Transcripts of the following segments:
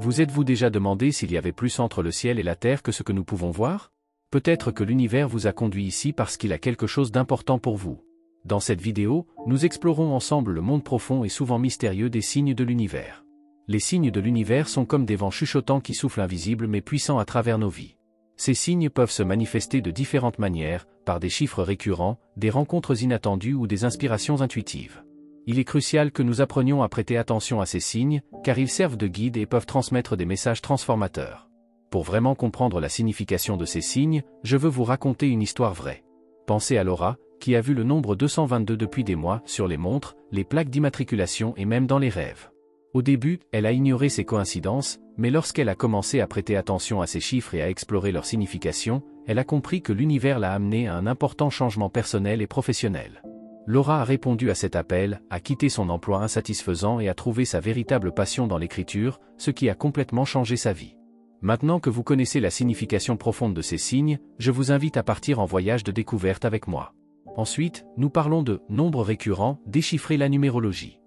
Vous êtes-vous déjà demandé s'il y avait plus entre le ciel et la terre que ce que nous pouvons voir? Peut-être que l'univers vous a conduit ici parce qu'il a quelque chose d'important pour vous. Dans cette vidéo, nous explorons ensemble le monde profond et souvent mystérieux des signes de l'univers. Les signes de l'univers sont comme des vents chuchotants qui soufflent invisibles mais puissants à travers nos vies. Ces signes peuvent se manifester de différentes manières, par des chiffres récurrents, des rencontres inattendues ou des inspirations intuitives. Il est crucial que nous apprenions à prêter attention à ces signes, car ils servent de guide et peuvent transmettre des messages transformateurs. Pour vraiment comprendre la signification de ces signes, je veux vous raconter une histoire vraie. Pensez à Laura, qui a vu le nombre 222 depuis des mois, sur les montres, les plaques d'immatriculation et même dans les rêves. Au début, elle a ignoré ces coïncidences, mais lorsqu'elle a commencé à prêter attention à ces chiffres et à explorer leur signification, elle a compris que l'univers l'a amenée à un important changement personnel et professionnel. Laura a répondu à cet appel, a quitté son emploi insatisfaisant et a trouvé sa véritable passion dans l'écriture, ce qui a complètement changé sa vie. Maintenant que vous connaissez la signification profonde de ces signes, je vous invite à partir en voyage de découverte avec moi. Ensuite, nous parlons de nombres récurrents, déchiffrer la numérologie.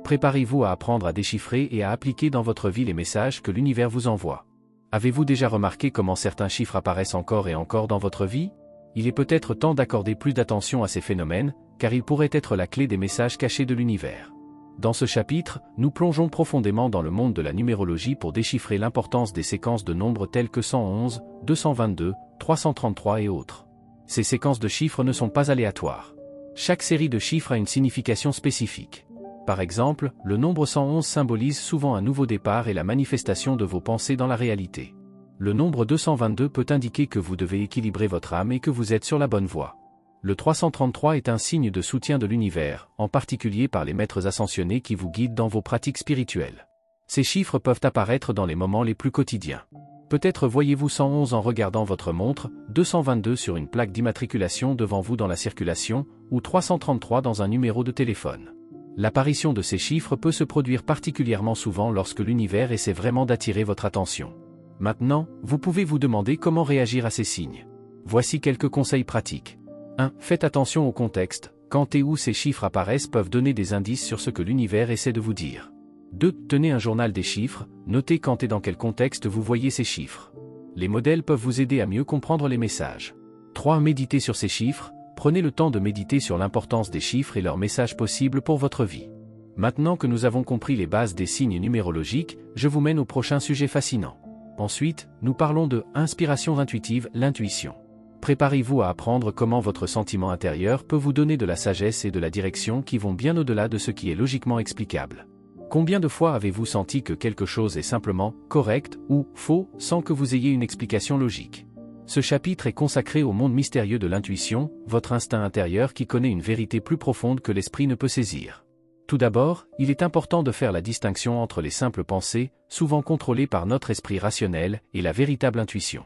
Préparez-vous à apprendre à déchiffrer et à appliquer dans votre vie les messages que l'univers vous envoie. Avez-vous déjà remarqué comment certains chiffres apparaissent encore et encore dans votre vie? Il est peut-être temps d'accorder plus d'attention à ces phénomènes, car ils pourraient être la clé des messages cachés de l'univers. Dans ce chapitre, nous plongeons profondément dans le monde de la numérologie pour déchiffrer l'importance des séquences de nombres telles que 111, 222, 333 et autres. Ces séquences de chiffres ne sont pas aléatoires. Chaque série de chiffres a une signification spécifique. Par exemple, le nombre 111 symbolise souvent un nouveau départ et la manifestation de vos pensées dans la réalité. Le nombre 222 peut indiquer que vous devez équilibrer votre âme et que vous êtes sur la bonne voie. Le 333 est un signe de soutien de l'univers, en particulier par les maîtres ascensionnés qui vous guident dans vos pratiques spirituelles. Ces chiffres peuvent apparaître dans les moments les plus quotidiens. Peut-être voyez-vous 111 en regardant votre montre, 222 sur une plaque d'immatriculation devant vous dans la circulation, ou 333 dans un numéro de téléphone. L'apparition de ces chiffres peut se produire particulièrement souvent lorsque l'univers essaie vraiment d'attirer votre attention. Maintenant, vous pouvez vous demander comment réagir à ces signes. Voici quelques conseils pratiques. 1. Faites attention au contexte, quand et où ces chiffres apparaissent peuvent donner des indices sur ce que l'univers essaie de vous dire. 2. Tenez un journal des chiffres, notez quand et dans quel contexte vous voyez ces chiffres. Les modèles peuvent vous aider à mieux comprendre les messages. 3. Méditez sur ces chiffres. Prenez le temps de méditer sur l'importance des chiffres et leurs messages possibles pour votre vie. Maintenant que nous avons compris les bases des signes numérologiques, je vous mène au prochain sujet fascinant. Ensuite, nous parlons de inspiration intuitive, l'intuition. Préparez-vous à apprendre comment votre sentiment intérieur peut vous donner de la sagesse et de la direction qui vont bien au-delà de ce qui est logiquement explicable. Combien de fois avez-vous senti que quelque chose est simplement correct ou faux sans que vous ayez une explication logique? Ce chapitre est consacré au monde mystérieux de l'intuition, votre instinct intérieur qui connaît une vérité plus profonde que l'esprit ne peut saisir. Tout d'abord, il est important de faire la distinction entre les simples pensées, souvent contrôlées par notre esprit rationnel, et la véritable intuition.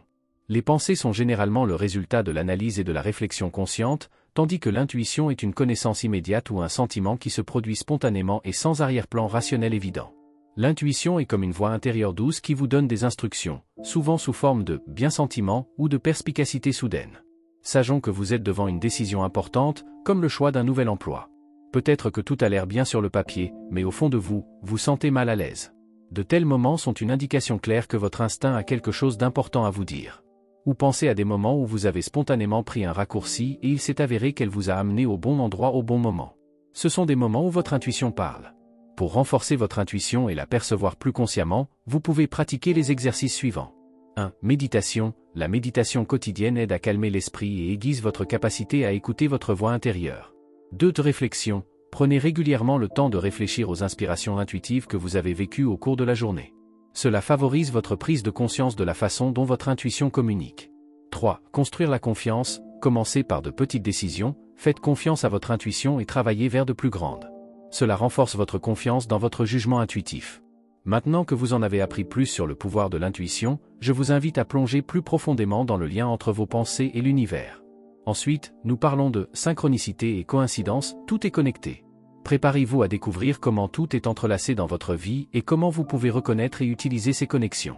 Les pensées sont généralement le résultat de l'analyse et de la réflexion consciente, tandis que l'intuition est une connaissance immédiate ou un sentiment qui se produit spontanément et sans arrière-plan rationnel évident. L'intuition est comme une voix intérieure douce qui vous donne des instructions, souvent sous forme de bien-sentiment ou de perspicacité soudaine. Sageons que vous êtes devant une décision importante, comme le choix d'un nouvel emploi. Peut-être que tout a l'air bien sur le papier, mais au fond de vous, vous sentez mal à l'aise. De tels moments sont une indication claire que votre instinct a quelque chose d'important à vous dire. Ou pensez à des moments où vous avez spontanément pris un raccourci et il s'est avéré qu'elle vous a amené au bon endroit au bon moment. Ce sont des moments où votre intuition parle. Pour renforcer votre intuition et la percevoir plus consciemment, vous pouvez pratiquer les exercices suivants. 1. Méditation. La méditation quotidienne aide à calmer l'esprit et aiguise votre capacité à écouter votre voix intérieure. 2. De réflexion. Prenez régulièrement le temps de réfléchir aux inspirations intuitives que vous avez vécues au cours de la journée. Cela favorise votre prise de conscience de la façon dont votre intuition communique. 3. Construire la confiance. Commencez par de petites décisions, faites confiance à votre intuition et travaillez vers de plus grandes. Cela renforce votre confiance dans votre jugement intuitif. Maintenant que vous en avez appris plus sur le pouvoir de l'intuition, je vous invite à plonger plus profondément dans le lien entre vos pensées et l'univers. Ensuite, nous parlons de synchronicité et coïncidence, tout est connecté. Préparez-vous à découvrir comment tout est entrelacé dans votre vie et comment vous pouvez reconnaître et utiliser ces connexions.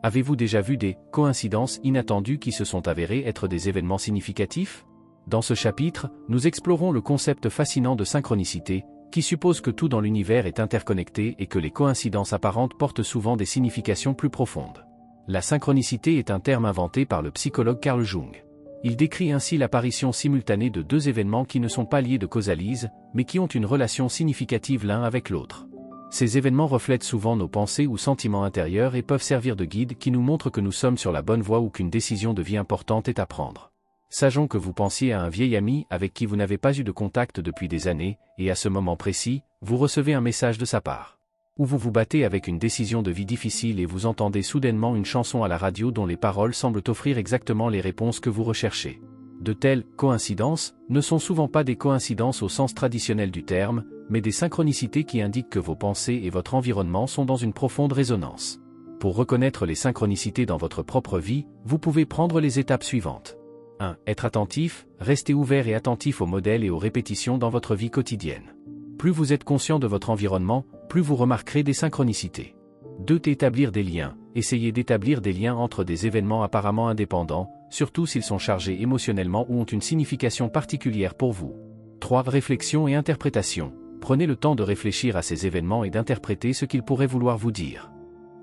Avez-vous déjà vu des coïncidences inattendues qui se sont avérées être des événements significatifs? Dans ce chapitre, nous explorons le concept fascinant de synchronicité, qui suppose que tout dans l'univers est interconnecté et que les coïncidences apparentes portent souvent des significations plus profondes. La synchronicité est un terme inventé par le psychologue Carl Jung. Il décrit ainsi l'apparition simultanée de deux événements qui ne sont pas liés de causalise, mais qui ont une relation significative l'un avec l'autre. Ces événements reflètent souvent nos pensées ou sentiments intérieurs et peuvent servir de guide qui nous montre que nous sommes sur la bonne voie ou qu'une décision de vie importante est à prendre. Sageons que vous pensiez à un vieil ami avec qui vous n'avez pas eu de contact depuis des années, et à ce moment précis, vous recevez un message de sa part. Ou vous vous battez avec une décision de vie difficile et vous entendez soudainement une chanson à la radio dont les paroles semblent offrir exactement les réponses que vous recherchez. De telles coïncidences ne sont souvent pas des coïncidences au sens traditionnel du terme, mais des synchronicités qui indiquent que vos pensées et votre environnement sont dans une profonde résonance. Pour reconnaître les synchronicités dans votre propre vie, vous pouvez prendre les étapes suivantes. 1. Être attentif, restez ouvert et attentif aux modèles et aux répétitions dans votre vie quotidienne. Plus vous êtes conscient de votre environnement, plus vous remarquerez des synchronicités. 2. Établir des liens. Essayez d'établir des liens entre des événements apparemment indépendants, surtout s'ils sont chargés émotionnellement ou ont une signification particulière pour vous. 3. Réflexion et interprétation. Prenez le temps de réfléchir à ces événements et d'interpréter ce qu'ils pourraient vouloir vous dire.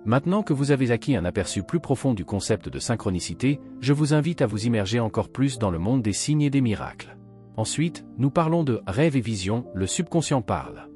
Maintenant que vous avez acquis un aperçu plus profond du concept de synchronicité, je vous invite à vous immerger encore plus dans le monde des signes et des miracles. Ensuite, nous parlons de rêves et visions, le subconscient parle.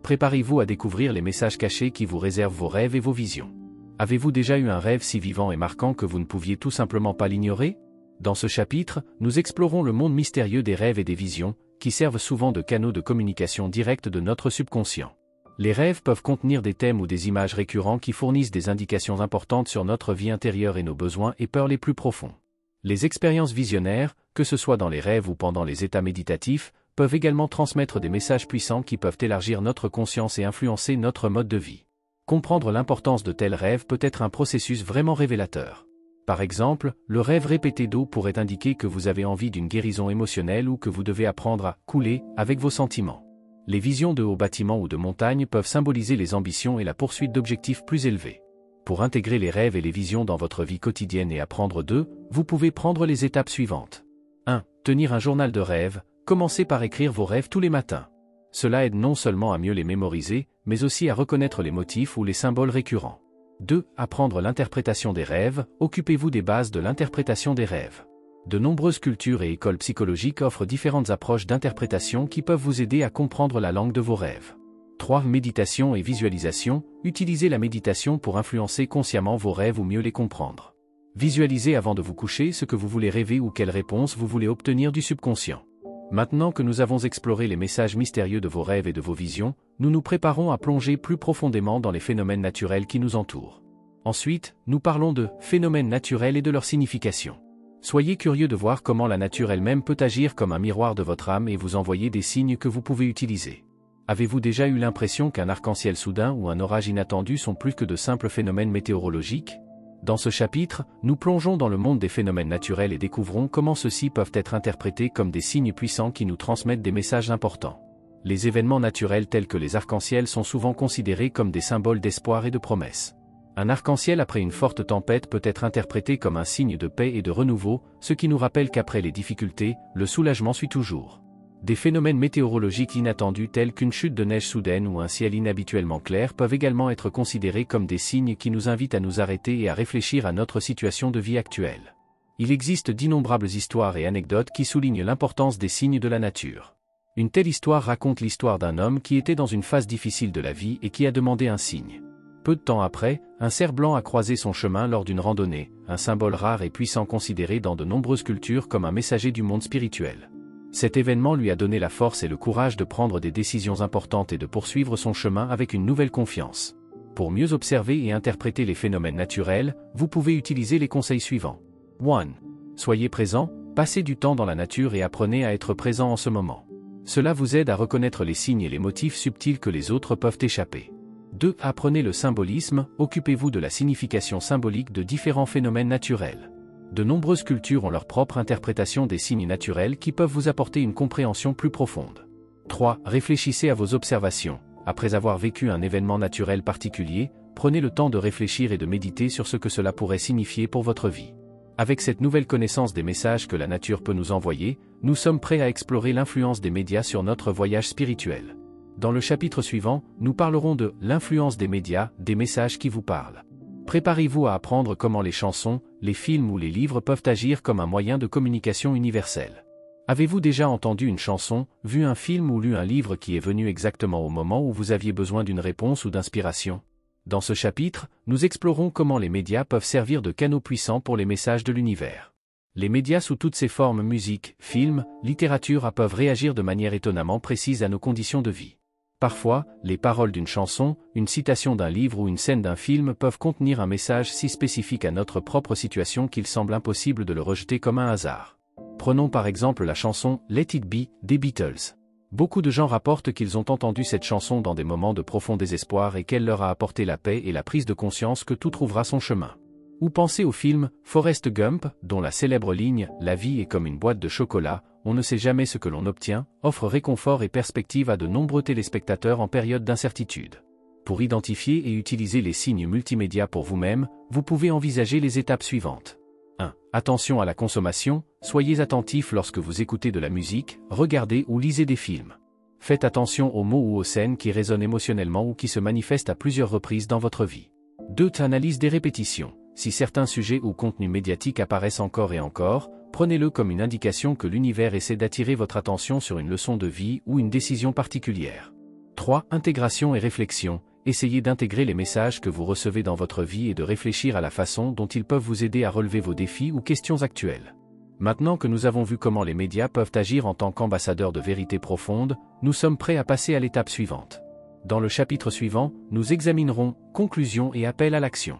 Préparez-vous à découvrir les messages cachés qui vous réservent vos rêves et vos visions. Avez-vous déjà eu un rêve si vivant et marquant que vous ne pouviez tout simplement pas l'ignorer? Dans ce chapitre, nous explorons le monde mystérieux des rêves et des visions, qui servent souvent de canaux de communication directe de notre subconscient. Les rêves peuvent contenir des thèmes ou des images récurrents qui fournissent des indications importantes sur notre vie intérieure et nos besoins et peurs les plus profonds. Les expériences visionnaires, que ce soit dans les rêves ou pendant les états méditatifs, peuvent également transmettre des messages puissants qui peuvent élargir notre conscience et influencer notre mode de vie. Comprendre l'importance de tels rêves peut être un processus vraiment révélateur. Par exemple, le rêve répété d'eau pourrait indiquer que vous avez envie d'une guérison émotionnelle ou que vous devez apprendre à couler avec vos sentiments. Les visions de hauts bâtiments ou de montagnes peuvent symboliser les ambitions et la poursuite d'objectifs plus élevés. Pour intégrer les rêves et les visions dans votre vie quotidienne et apprendre d'eux, vous pouvez prendre les étapes suivantes. 1. Tenir un journal de rêves. Commencez par écrire vos rêves tous les matins. Cela aide non seulement à mieux les mémoriser, mais aussi à reconnaître les motifs ou les symboles récurrents. 2. Apprendre l'interprétation des rêves. Occupez-vous des bases de l'interprétation des rêves. De nombreuses cultures et écoles psychologiques offrent différentes approches d'interprétation qui peuvent vous aider à comprendre la langue de vos rêves. 3. Méditation et visualisation. Utilisez la méditation pour influencer consciemment vos rêves ou mieux les comprendre. Visualisez avant de vous coucher ce que vous voulez rêver ou quelle réponse vous voulez obtenir du subconscient. Maintenant que nous avons exploré les messages mystérieux de vos rêves et de vos visions, nous nous préparons à plonger plus profondément dans les phénomènes naturels qui nous entourent. Ensuite, nous parlons de phénomènes naturels et de leur signification. Soyez curieux de voir comment la nature elle-même peut agir comme un miroir de votre âme et vous envoyer des signes que vous pouvez utiliser. Avez-vous déjà eu l'impression qu'un arc-en-ciel soudain ou un orage inattendu sont plus que de simples phénomènes météorologiques? Dans ce chapitre, nous plongeons dans le monde des phénomènes naturels et découvrons comment ceux-ci peuvent être interprétés comme des signes puissants qui nous transmettent des messages importants. Les événements naturels tels que les arcs-en-ciel sont souvent considérés comme des symboles d'espoir et de promesse. Un arc-en-ciel après une forte tempête peut être interprété comme un signe de paix et de renouveau, ce qui nous rappelle qu'après les difficultés, le soulagement suit toujours. Des phénomènes météorologiques inattendus tels qu'une chute de neige soudaine ou un ciel inhabituellement clair peuvent également être considérés comme des signes qui nous invitent à nous arrêter et à réfléchir à notre situation de vie actuelle. Il existe d'innombrables histoires et anecdotes qui soulignent l'importance des signes de la nature. Une telle histoire raconte l'histoire d'un homme qui était dans une phase difficile de la vie et qui a demandé un signe. Peu de temps après, un cerf blanc a croisé son chemin lors d'une randonnée, un symbole rare et puissant considéré dans de nombreuses cultures comme un messager du monde spirituel. Cet événement lui a donné la force et le courage de prendre des décisions importantes et de poursuivre son chemin avec une nouvelle confiance. Pour mieux observer et interpréter les phénomènes naturels, vous pouvez utiliser les conseils suivants. 1. Soyez présent, passez du temps dans la nature et apprenez à être présent en ce moment. Cela vous aide à reconnaître les signes et les motifs subtils que les autres peuvent échapper. 2. Apprenez le symbolisme, occupez-vous de la signification symbolique de différents phénomènes naturels. De nombreuses cultures ont leur propre interprétation des signes naturels qui peuvent vous apporter une compréhension plus profonde. 3. Réfléchissez à vos observations. Après avoir vécu un événement naturel particulier, prenez le temps de réfléchir et de méditer sur ce que cela pourrait signifier pour votre vie. Avec cette nouvelle connaissance des messages que la nature peut nous envoyer, nous sommes prêts à explorer l'influence des médias sur notre voyage spirituel. Dans le chapitre suivant, nous parlerons de l'influence des médias, des messages qui vous parlent. Préparez-vous à apprendre comment les chansons, les films ou les livres peuvent agir comme un moyen de communication universel. Avez-vous déjà entendu une chanson, vu un film ou lu un livre qui est venu exactement au moment où vous aviez besoin d'une réponse ou d'inspiration? Dans ce chapitre, nous explorons comment les médias peuvent servir de canaux puissants pour les messages de l'univers. Les médias sous toutes ses formes, musique, films, littérature, peuvent réagir de manière étonnamment précise à nos conditions de vie. Parfois, les paroles d'une chanson, une citation d'un livre ou une scène d'un film peuvent contenir un message si spécifique à notre propre situation qu'il semble impossible de le rejeter comme un hasard. Prenons par exemple la chanson « Let It Be » des Beatles. Beaucoup de gens rapportent qu'ils ont entendu cette chanson dans des moments de profond désespoir et qu'elle leur a apporté la paix et la prise de conscience que tout trouvera son chemin. Ou pensez au film « Forrest Gump » dont la célèbre ligne « La vie est comme une boîte de chocolat, on ne sait jamais ce que l'on obtient » offre réconfort et perspective à de nombreux téléspectateurs en période d'incertitude. Pour identifier et utiliser les signes multimédia pour vous-même, vous pouvez envisager les étapes suivantes. 1. Attention à la consommation, soyez attentif lorsque vous écoutez de la musique, regardez ou lisez des films. Faites attention aux mots ou aux scènes qui résonnent émotionnellement ou qui se manifestent à plusieurs reprises dans votre vie. 2. Analyse des répétitions. Si certains sujets ou contenus médiatiques apparaissent encore et encore, prenez-le comme une indication que l'univers essaie d'attirer votre attention sur une leçon de vie ou une décision particulière. 3. Intégration et réflexion. Essayez d'intégrer les messages que vous recevez dans votre vie et de réfléchir à la façon dont ils peuvent vous aider à relever vos défis ou questions actuelles. Maintenant que nous avons vu comment les médias peuvent agir en tant qu'ambassadeurs de vérité profonde, nous sommes prêts à passer à l'étape suivante. Dans le chapitre suivant, nous examinerons conclusion et appel à l'action.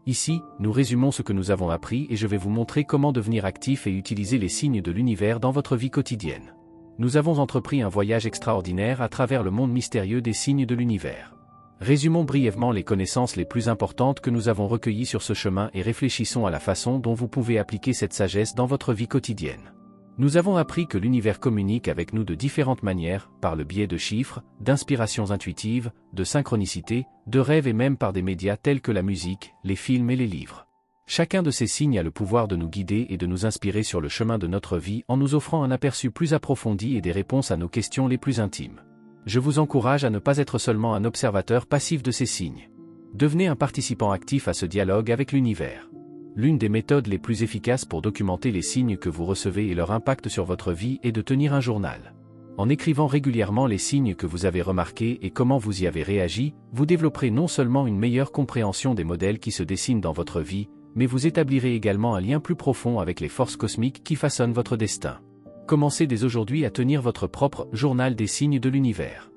Ici, nous résumons ce que nous avons appris et je vais vous montrer comment devenir actif et utiliser les signes de l'univers dans votre vie quotidienne. Nous avons entrepris un voyage extraordinaire à travers le monde mystérieux des signes de l'univers. Résumons brièvement les connaissances les plus importantes que nous avons recueillies sur ce chemin et réfléchissons à la façon dont vous pouvez appliquer cette sagesse dans votre vie quotidienne. Nous avons appris que l'univers communique avec nous de différentes manières, par le biais de chiffres, d'inspirations intuitives, de synchronicité, de rêves et même par des médias tels que la musique, les films et les livres. Chacun de ces signes a le pouvoir de nous guider et de nous inspirer sur le chemin de notre vie en nous offrant un aperçu plus approfondi et des réponses à nos questions les plus intimes. Je vous encourage à ne pas être seulement un observateur passif de ces signes. Devenez un participant actif à ce dialogue avec l'univers. L'une des méthodes les plus efficaces pour documenter les signes que vous recevez et leur impact sur votre vie est de tenir un journal. En écrivant régulièrement les signes que vous avez remarqués et comment vous y avez réagi, vous développerez non seulement une meilleure compréhension des modèles qui se dessinent dans votre vie, mais vous établirez également un lien plus profond avec les forces cosmiques qui façonnent votre destin. Commencez dès aujourd'hui à tenir votre propre journal des signes de l'univers.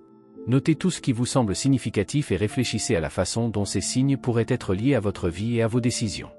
Notez tout ce qui vous semble significatif et réfléchissez à la façon dont ces signes pourraient être liés à votre vie et à vos décisions.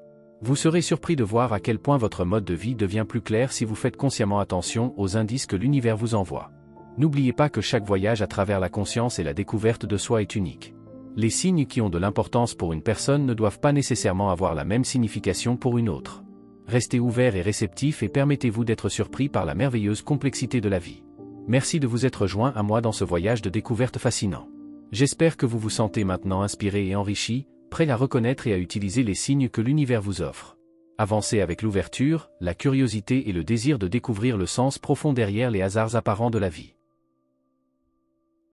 Vous serez surpris de voir à quel point votre mode de vie devient plus clair si vous faites consciemment attention aux indices que l'univers vous envoie. N'oubliez pas que chaque voyage à travers la conscience et la découverte de soi est unique. Les signes qui ont de l'importance pour une personne ne doivent pas nécessairement avoir la même signification pour une autre. Restez ouvert et réceptif et permettez-vous d'être surpris par la merveilleuse complexité de la vie. Merci de vous être joint à moi dans ce voyage de découverte fascinant. J'espère que vous vous sentez maintenant inspiré et enrichi, prêt à reconnaître et à utiliser les signes que l'univers vous offre. Avancez avec l'ouverture, la curiosité et le désir de découvrir le sens profond derrière les hasards apparents de la vie.